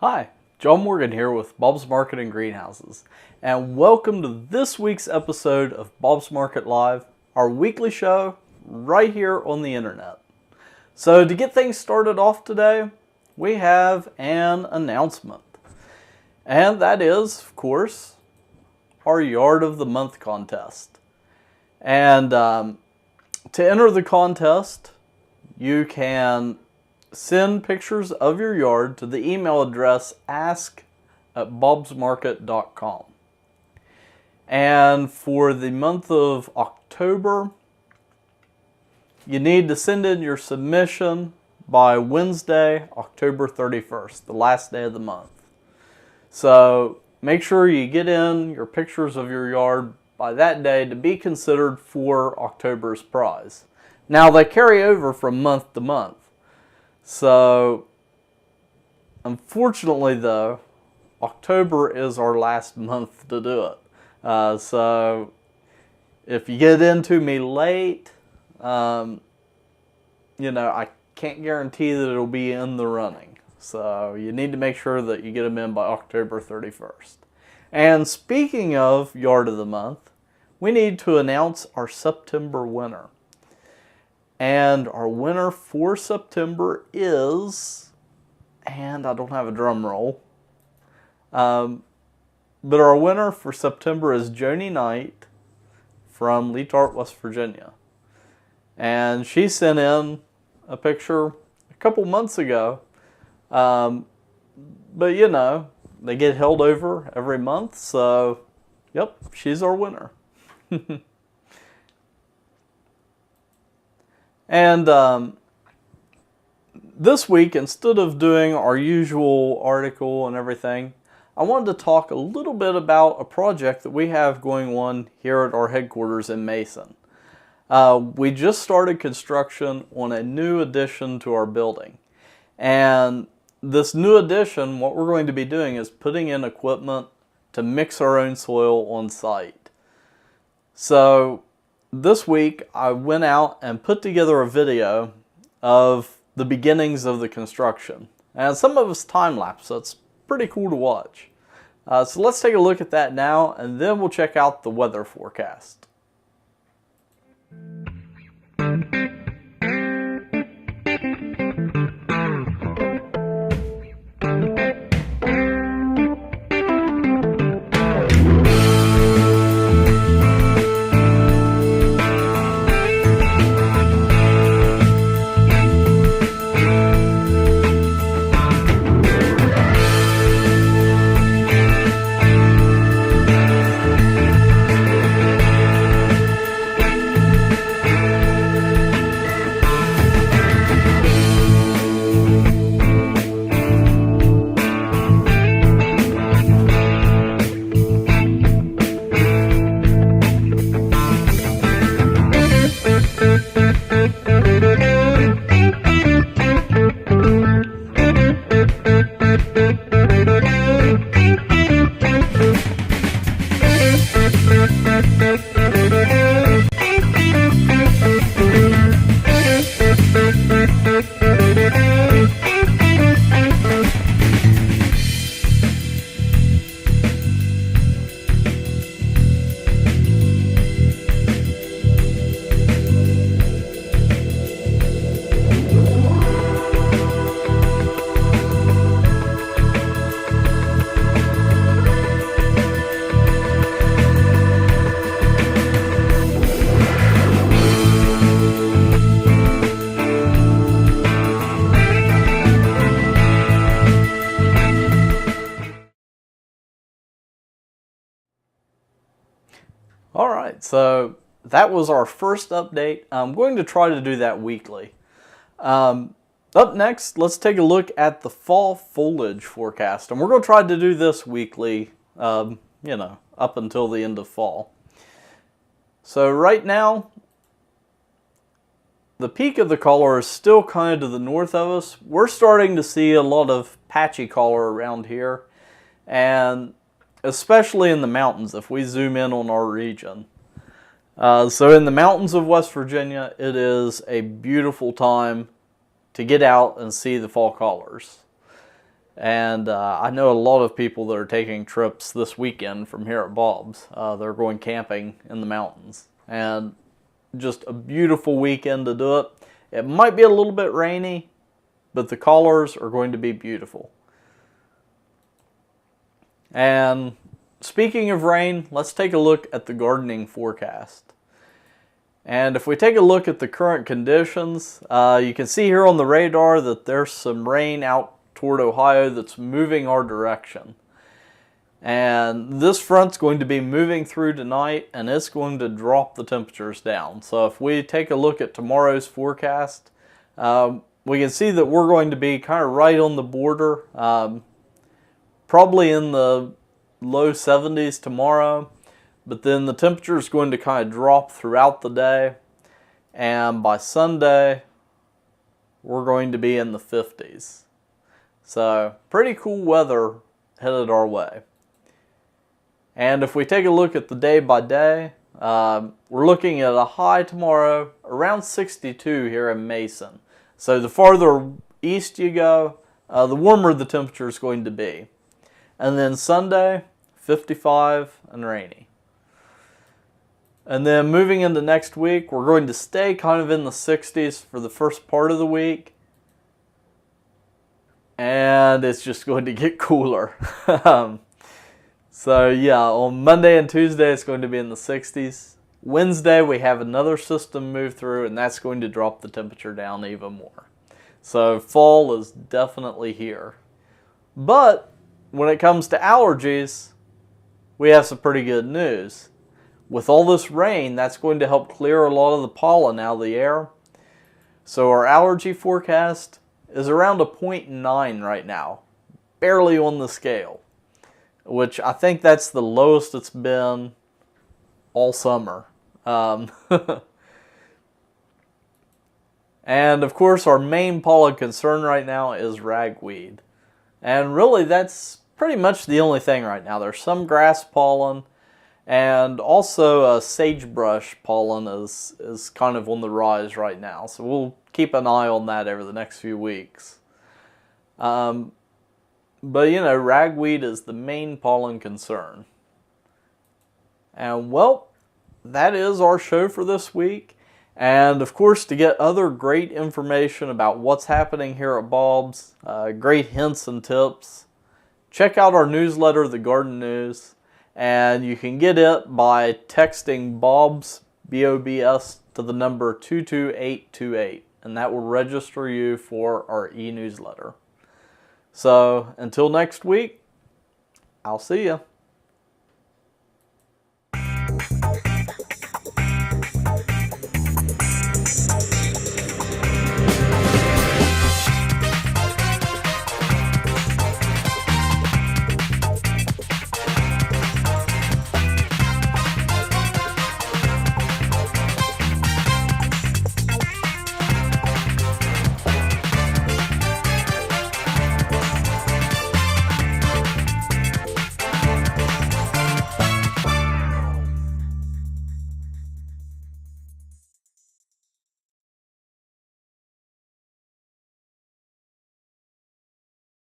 Hi, John Morgan here with Bob's Market and Greenhouses, and welcome to this week's episode of Bob's Market Live, our weekly show right here on the internet. So to get things started off today, we have an announcement, and that is, of course, our Yard of the Month contest. And to enter the contest, you can send pictures of your yard to the email address ask@bobsmarket.com. And for the month of October, you need to send in your submission by Wednesday, October 31st, the last day of the month. So make sure you get in your pictures of your yard by that day to be considered for October's prize. Now they carry over from month to month. So, unfortunately though, October is our last month to do it. So, if you get into me late, I can't guarantee that it'll be in the running. So, you need to make sure that you get them in by October 31st. And speaking of Yard of the Month, we need to announce our September winner. And our winner for September is, and I don't have a drum roll, but our winner for September is Joni Knight from Leetart, West Virginia. And she sent in a picture a couple months ago, but they get held over every month, so yep, she's our winner. And this week, instead of doing our usual article and everything, I wanted to talk a little bit about a project that we have going on here at our headquarters in Mason. We just started construction on a new addition to our building. And this new addition, what we're going to be doing is putting in equipment to mix our own soil on site. So this week, I went out and put together a video of the beginnings of the construction. And some of it's time-lapse, so it's pretty cool to watch. So let's take a look at that now, and then we'll check out the weather forecast. Alright, so that was our first update. I'm going to try to do that weekly. Up next, let's take a look at the fall foliage forecast. And we're going to try to do this weekly, up until the end of fall. So right now, the peak of the color is still kind of to the north of us. We're starting to see a lot of patchy color around here. And especially in the mountains, if we zoom in on our region. So in the mountains of West Virginia, it is a beautiful time to get out and see the fall colors. And I know a lot of people that are taking trips this weekend from here at Bob's. They're going camping in the mountains. And just a beautiful weekend to do it. It might be a little bit rainy, but the colors are going to be beautiful. And speaking of rain, let's take a look at the gardening forecast. And if we take a look at the current conditions, you can see here on the radar that there's some rain out toward Ohio that's moving our direction. And this front's going to be moving through tonight, and it's going to drop the temperatures down. So if we take a look at tomorrow's forecast, we can see that we're going to be kind of right on the border, probably in the low 70s tomorrow, but then the temperature is going to kind of drop throughout the day, and by Sunday we're going to be in the 50s. So pretty cool weather headed our way. And if we take a look at the day by day, we're looking at a high tomorrow around 62 here in Mason. So the farther east you go, the warmer the temperature is going to be. And then Sunday, 55 and rainy. And then moving into next week, we're going to stay kind of in the 60s for the first part of the week. And it's just going to get cooler. So yeah, on Monday and Tuesday it's going to be in the 60s. Wednesday we have another system move through, and that's going to drop the temperature down even more. So fall is definitely here. But when it comes to allergies, we have some pretty good news. With all this rain, that's going to help clear a lot of the pollen out of the air. So our allergy forecast is around a 0.9 right now, barely on the scale, which I think that's the lowest it's been all summer. And of course our main pollen concern right now is ragweed. And really that's pretty much the only thing right now. There's some grass pollen, and also sagebrush pollen is kind of on the rise right now. So we'll keep an eye on that over the next few weeks. But you know, ragweed is the main pollen concern. And well, that is our show for this week. And of course, to get other great information about what's happening here at Bob's, great hints and tips, check out our newsletter, The Garden News. And you can get it by texting Bob's, B-O-B-S, to the number 22828. And that will register you for our e-newsletter. So until next week, I'll see you.